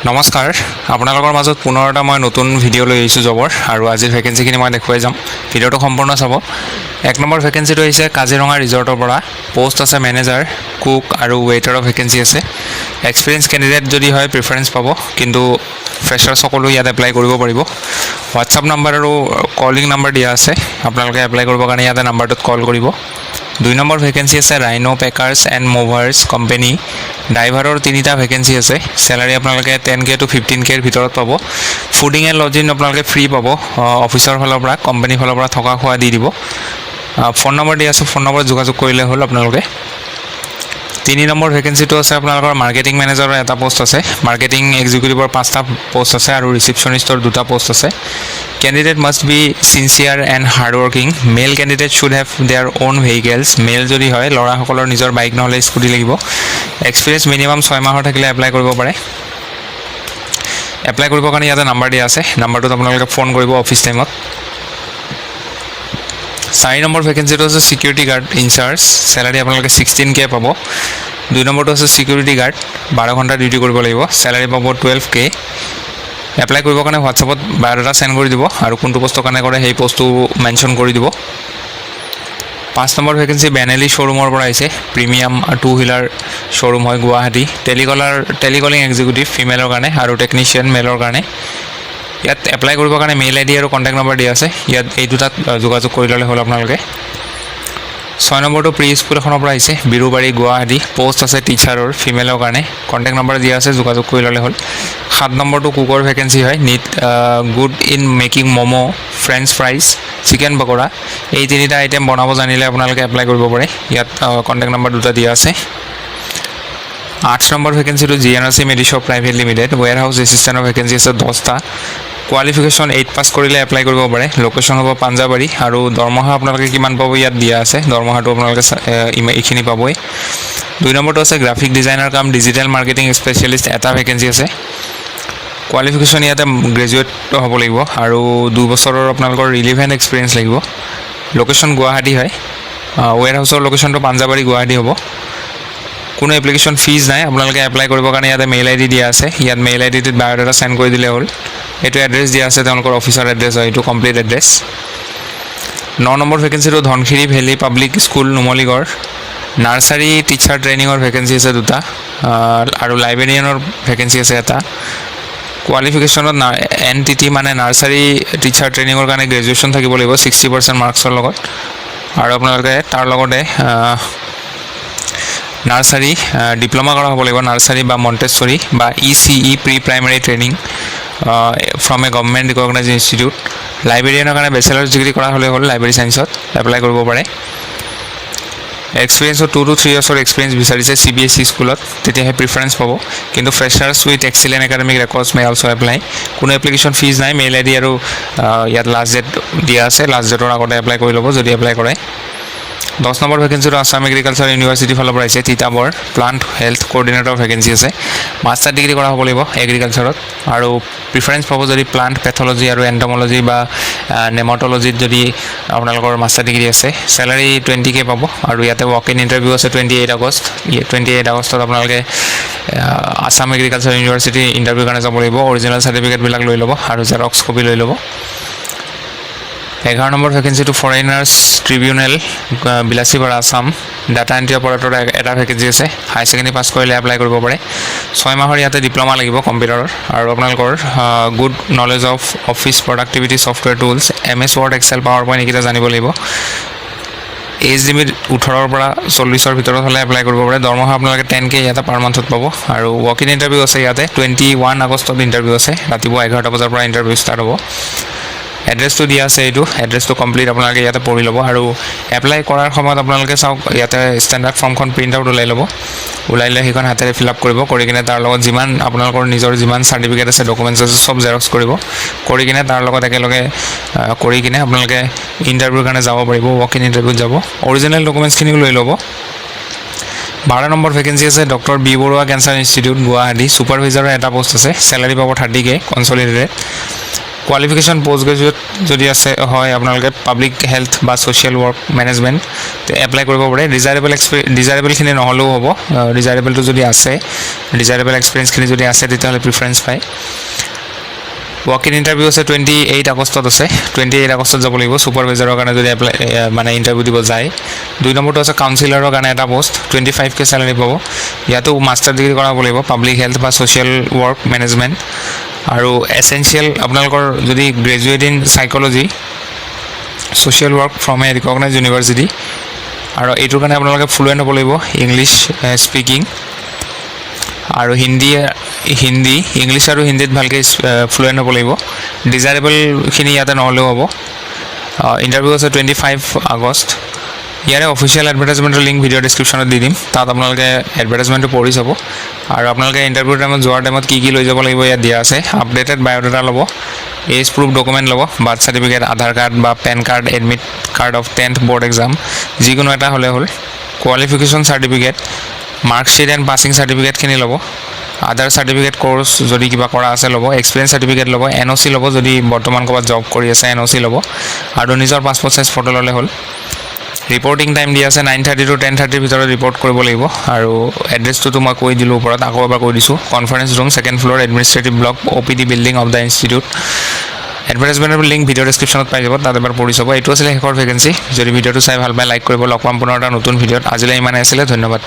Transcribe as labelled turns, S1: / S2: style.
S1: নমস্কাৰ আপোনালোকৰ মাজত পুনৰ এটা মই নতুন ভিডিঅ' লৈ আহিছোঁ জবৰ আৰু আজিৰ ভেকেঞ্চিখিনি মই দেখুৱাই যাম ভিডিঅ'টো সম্পূৰ্ণ চাব। 1 নম্বৰ ভেকেঞ্চিটো আহিছে কাজিৰঙা ৰিজৰ্টৰ পৰা। পোষ্ট আছে মেনেজাৰ, কুক আৰু ৱেইটাৰৰ ভেকেঞ্চি আছে। এক্সপিৰিয়েঞ্চ কেণ্ডিডেট যদি হয় প্ৰিফাৰেঞ্চ পাব, কিন্তু ফ্ৰেছাৰ সকলো ইয়াত এপ্লাই কৰিব পাৰিব। হোৱাটছআপ নাম্বাৰ আৰু কলিং নাম্বাৰ দিয়া আছে, আপোনালোকে এপ্লাই কৰিবৰ কাৰণে ইয়াতে নাম্বাৰটোত কল কৰিব। 2 নম্বৰ ভেকেঞ্চি আছে rhino packers and movers company. ড্ৰাইভাৰৰ 3টা ভেকেঞ্চি আছে। চেলাৰী আপোনালোকে 10K to 15K ভিতৰত পাব। ফুডিং এণ্ড লজিং আপোনালোকে ফ্ৰী পাব, অফিচৰ ফালৰ পৰা, কোম্পানীৰ ফালৰ পৰা থকা খোৱা দি দিব। ফোন নম্বৰ দিয়া আছে, ফোন নম্বৰত যোগাযোগ কৰিলে হ'ল আপোনালোকে। 3 নম্বৰ ভেকেঞ্চিটো আছে আপোনালোকৰ মাৰ্কেটিং মেনেজাৰৰ এটা পোষ্ট আছে। মাৰ্কেটিং এক্সিকিউটিভৰ 5টা পোষ্ট আছে আৰু ৰিচিপশ্যনিষ্টৰ 2টা পোষ্ট আছে। Candidate must be sincere and hard working. Male candidate should have their own vehicles. Male যদি হয় ল'ৰাসকলৰ নিজৰ বাইক নহ'লে স্কুটি লাগিব। এক্সপিৰিয়েঞ্চ মিনিমাম 6 মাহৰ থাকিলে এপ্লাই কৰিব পাৰে। এপ্লাই কৰিবৰ কাৰণে ইয়াতে নাম্বাৰ দিয়া আছে, নাম্বাৰটোত আপোনালোকে ফোন কৰিব অফিচ টাইমত। 4 নম্বৰ ভেকেঞ্চিটো আছে ছিকিউৰিটি গাৰ্ড ইনচাৰ্জ। চেলাৰী আপোনালোকে 16K পাব। 2 নম্বৰটো আছে ছিকিউৰিটি গাৰ্ড, 12 ঘণ্টা ডিউটি কৰিব লাগিব। চেলাৰী পাব 12K। এপ্লাই কৰিবৰ কাৰণে হোৱাটছআপত বায়'ডাটা চেণ্ড কৰি দিব আৰু কোনটো পোষ্টৰ কাৰণে কৰে সেই পোষ্টটো মেনশ্যন কৰি দিব। 5 নম্বৰ ভেকেঞ্চি বেনেলি শ্ব'ৰুমৰ পৰা আহিছে। প্ৰিমিয়াম 2 হুইলাৰ শ্ব'ৰুম হয় গুৱাহাটী। টেলিকলিং এক্সিকিউটিভ ফিমেলৰ কাৰণে আৰু টেকনিচিয়ান মেলৰ কাৰণে। ইয়াত এপ্লাই কৰিবৰ কাৰণে মেইল ID আৰু কণ্টেক্ট নম্বৰ দিয়া আছে, ইয়াত এই দুটাত যোগাযোগ কৰি ল'লে হ'ল আপোনালোকে। 6 নম্বৰটো প্ৰি স্কুল এখনৰ পৰা আহিছে, বিৰুবাৰী গুৱাহাটী। পোষ্ট আছে টিচাৰৰ ফিমেলৰ কাৰণে, কণ্টেক্ট নম্বৰ দিয়া আছে, যোগাযোগ কৰি ল'লে হ'ল। 7 নম্বৰটো কুকৰ ভেকেঞ্চি হয়। Need good in making momo', French fries, chicken pakora. এই 3টা আইটেম বনাব জানিলে আপোনালোকে এপ্লাই কৰিব পাৰে। ইয়াত কণ্টেক্ট নম্বৰ 2টা দিয়া আছে। 8 নম্বৰ ভেকেঞ্চিটো GNRC Medishop private limited. Warehouse এছিষ্টেণ্টৰ ভেকেঞ্চি আছে 10টা। কোৱালিফিকেশ্যন 8 পাছ কৰিলে এপ্লাই কৰিব পাৰে। লোকেশ্যন হ'ব পাঞ্জাবাৰী আৰু দৰমহা আপোনালোকে কিমান পাব ইয়াত দিয়া আছে, দৰমহাটো আপোনালোকে এইখিনি পাবই। 2 নম্বৰটো আছে গ্ৰাফিক ডিজাইনাৰ কাম ডিজিটেল মাৰ্কেটিং স্পেচিয়েলিষ্ট, এটা ভেকেঞ্চি আছে। কোৱালিফিকেশ্যন ইয়াতে গ্ৰেজুৱেট হ'ব লাগিব আৰু 2 বছৰৰ আপোনালোকৰ ৰিলিভেণ্ট এক্সপিৰিয়েঞ্চ লাগিব। লোকেশ্যন গুৱাহাটী হয়। ৱেৰ হাউচৰ লোকেশ্যনটো পাঞ্জাবাৰী গুৱাহাটী হ'ব। কোনো এপ্লিকেশ্যন ফিজ নাই, আপোনালোকে এপ্লাই কৰিবৰ কাৰণে ইয়াতে মেইল ID দিয়া আছে, ইয়াত মেইল IDটোত বায়'ডাটা চেণ্ড কৰি দিলে হ'ল। এইটো এড্ৰেছ দিয়া আছে, তেওঁলোকৰ অফিচৰ এড্ৰেছ হয়, এইটো কমপ্লিট এড্ৰেছ। 9 নম্বৰ ভেকেঞ্চিটো Dhansiri valley public school Numaligarh. Nursery teacher ট্ৰেইনিঙৰ ভেকেঞ্চি আছে 2টা আৰু লাইব্ৰেৰিয়ানৰ ভেকেঞ্চি আছে এটা। কোৱালিফিকেশ্যনত NTT মানে নাৰ্চাৰী টিচাৰ ট্ৰেইনিঙৰ কাৰণে গ্ৰেজুৱেশ্যন থাকিব লাগিব 60% মাৰ্কছৰ লগত, আৰু আপোনালোকে তাৰ লগতে নাৰ্চাৰী ডিপ্ল'মা কৰা হ'ব লাগিব, নাৰ্চাৰী বা মণ্টেছৰী বা ECE pre primary training from a government recognise institute. লাইব্ৰেৰিয়ানৰ কাৰণে বেচেলাৰ ডিগ্ৰী কৰা হ'লে হ'ল, লাইব্ৰেৰী ছায়েন্সত এপ্লাই কৰিব পাৰে। এক্সপিৰিয়েঞ্চত 2 to 3 yearsৰ এক্সপিৰিয়েঞ্চ বিচাৰিছে CBSE স্কুলত, তেতিয়াহে প্ৰিফাৰেঞ্চ পাব। কিন্তু freshers with excellent academic records May also' apply. কোনো এপ্লিকেশ্যন ফিজ নাই, মেইল ID আৰু ইয়াত লাষ্ট ডেট দিয়া আছে, লাষ্ট ডেটৰ আগতে এপ্লাই কৰি ল'ব যদি এপ্লাই কৰে। 10 নম্বৰ ভেকেঞ্চিটো আছাম এগ্ৰিকালচাৰ ইউনিভাৰ্চিটিৰ ফালৰ পৰা আহিছে। Titabar plant health coordinator vacancy আছে। মাষ্টাৰ ডিগ্ৰী কৰা হ'ব লাগিব এগ্ৰিকালচাৰত আৰু প্ৰিফাৰেঞ্চ পাব যদি প্লাণ্ট পেথলজি আৰু এণ্টমলজি বা নেমাটলজিত যদি আপোনালোকৰ মাষ্টাৰ ডিগ্ৰী আছে। চেলাৰী 20K পাব আৰু ইয়াতে ৱক ইন ইণ্টাৰভিউ আছে 28 আগষ্ট। 28 আগষ্টত আপোনালোকে আছাম এগ্ৰিকালচাৰ ইউনিভাৰ্চিটি ইণ্টাৰভিউৰ কাৰণে যাব লাগিব। অৰিজিনেল চাৰ্টিফিকেটবিলাক লৈ ল'ব আৰু জেৰক্স কপি লৈ ল'ব। 11 নম্বৰ ভেকেঞ্চিটো foreigners tribunal Bilasipara Assam. Data entry operator এটা ভেকেঞ্চি আছে। হাই ছেকেণ্ডেৰী পাছ কৰিলে এপ্লাই কৰিব পাৰে। 6 মাহৰ ইয়াতে ডিপ্ল'মা লাগিব কম্পিউটাৰৰ, আৰু আপোনালোকৰ good knowledge of office productivity software tools, MS Word Excel PowerPoint এইকেইটা জানিব লাগিব। এজ লিমিট 18 পৰা 40ৰ ভিতৰত হ'লে এপ্লাই কৰিব পাৰে। দৰমহা আপোনালোকে 10K ইয়াতে পাৰ মান্থত পাব আৰু ৱক ইন ইণ্টাৰভিউ আছে ইয়াতে 21 আগষ্টত ইণ্টাৰভিউ আছে। ৰাতিপুৱা 11টা বজাৰ পৰা ইণ্টাৰভিউ ষ্টাৰ্ট হ'ব। এড্ৰেছটো দিয়া আছে, এইটো এড্ৰেছটো কমপ্লিট আপোনালোকে ইয়াতে পঢ়ি ল'ব আৰু এপ্লাই কৰাৰ সময়ত আপোনালোকে চাওক ইয়াতে ষ্টেণ্ডাৰ্ড ফৰ্মখন প্ৰিণ্ট আউট ওলাই ল'ব। ওলাই লৈ সেইখন হাতেৰে ফিল আপ কৰিব, কৰি কিনে তাৰ লগত যিমান আপোনালোকৰ নিজৰ যিমান চাৰ্টিফিকেট আছে ডকুমেণ্টছ আছে চব জেৰক্স কৰিব, কৰি কিনে তাৰ লগত একেলগে কৰি কিনে আপোনালোকে ইণ্টাৰভিউৰ কাৰণে যাব পাৰিব, ৱক ইন ইণ্টাৰভিউত যাব। অৰিজিনেল ডকুমেণ্টছখিনিও লৈ ল'ব। 12 নম্বৰ ভেকেঞ্চি আছে doctor B Baruah cancer institute Guwahati. ছুপাৰভাইজাৰৰ এটা পোষ্ট আছে। চেলাৰী পাব 30K consolidated. Qualification post graduate যদি আছে হয় আপোনালোকে পাব্লিক হেল্থ বা ছ'চিয়েল ৱৰ্ক মেনেজমেণ্ট এপ্লাই কৰিব পাৰে। ডিজাইৰেবলখিনি নহ'লেও হ'ব, ডিজাইৰেবলটো যদি আছে, ডিজাইৰেবল এক্সপিৰিয়েঞ্চখিনি যদি আছে তেতিয়াহ'লে প্ৰিফাৰেঞ্চ পায়। ৱক ইন ইণ্টাৰভিউ আছে 28 আগষ্টত আছে, 28 আগষ্টত যাব লাগিব ছুপাৰভাইজাৰৰ কাৰণে যদি এপ্লাই মানে ইণ্টাৰভিউ দিব যায়। 2 নম্বৰটো আছে কাউন্সিলৰৰ কাৰণে এটা পোষ্ট, 25K চেলাৰী পাব। ইয়াতো মাষ্টাৰ ডিগ্ৰী কৰাব লাগিব পাব্লিক হেল্থ বা ছ'চিয়েল ৱৰ্ক মেনেজমেণ্ট। আৰু এছেঞ্চিয়েল আপোনালোকৰ যদি graduate in psychology social work from A recognise university, আৰু এইটোৰ কাৰণে আপোনালোকে ফ্লুৱেণ্ট হ'ব লাগিব ইংলিছ স্পিকিং আৰু ইংলিছ আৰু হিন্দীত ভালকৈ ফ্লুৱেণ্ট হ'ব লাগিব। ডিজাইৰেবলখিনি ইয়াতে নহ'লেও হ'ব। ইণ্টাৰভিউ আছে 25 আগষ্ট। ইয়াৰে অফিচিয়েল এডভাৰটাইজমেণ্টৰ লিংক ভিডিঅ' ডেছক্ৰিপশ্যনত দি দিম, তাত আপোনালোকে এডভাৰটাইজমেণ্টটো পঢ়ি চাব। আৰু আপোনালোকে ইণ্টাৰভিউৰ টাইমত যোৱাৰ টাইমত কি লৈ যাব লাগিব ইয়াত দিয়া আছে। আপডেটেড বায়'ডাটা ল'ব, এজ প্ৰুফ ডকুমেণ্ট ল'ব, বাৰ্থ চাৰ্টিফিকেট, আধাৰ কাৰ্ড বা pan card, admit card of 10th board exam, যিকোনো এটা হ'লে হ'ল। Qualification certificate, marksheet and passing চাৰ্টিফিকেটখিনি ল'ব। আদাৰ চাৰ্টিফিকেট কোৰ্চ যদি কিবা কৰা আছে ল'ব। এক্সপিৰিয়েঞ্চ চাৰ্টিফিকেট ল'ব। NOC ল'ব যদি বৰ্তমান ক'ৰবাত জব কৰি আছে, NOC ল'ব। আৰু নিজৰ পাছপৰ্ট চাইজ ফটো ল'লে হ'ল। ৰিপৰ্টিং টাইম দিয়া আছে 9:30 to 10:30 ভিতৰত ৰিপৰ্ট কৰিব লাগিব। আৰু এড্ৰেছটোতো মই কৈ দিলোঁ ওপৰত, আকৌ এবাৰ কৈ দিছোঁ। Conference room, 2nd floor, administrative block, OPD building of the institute. এডভাৰটাইজমেণ্টৰ লিংক ভিডিঅ' ডেছক্ৰিপশ্যনত পাই যাব, তাত এবাৰ পঢ়ি চাব। এইটো আছিলে শেষৰ ভেকেঞ্চি। যদি ভিডিঅ'টো চাই ভাল পায় লাইক কৰিব। লগ পাম পুনৰ এটা নতুন ভিডিঅ'ত। আজিলৈ ইমানে আছিলে, ধন্যবাদ।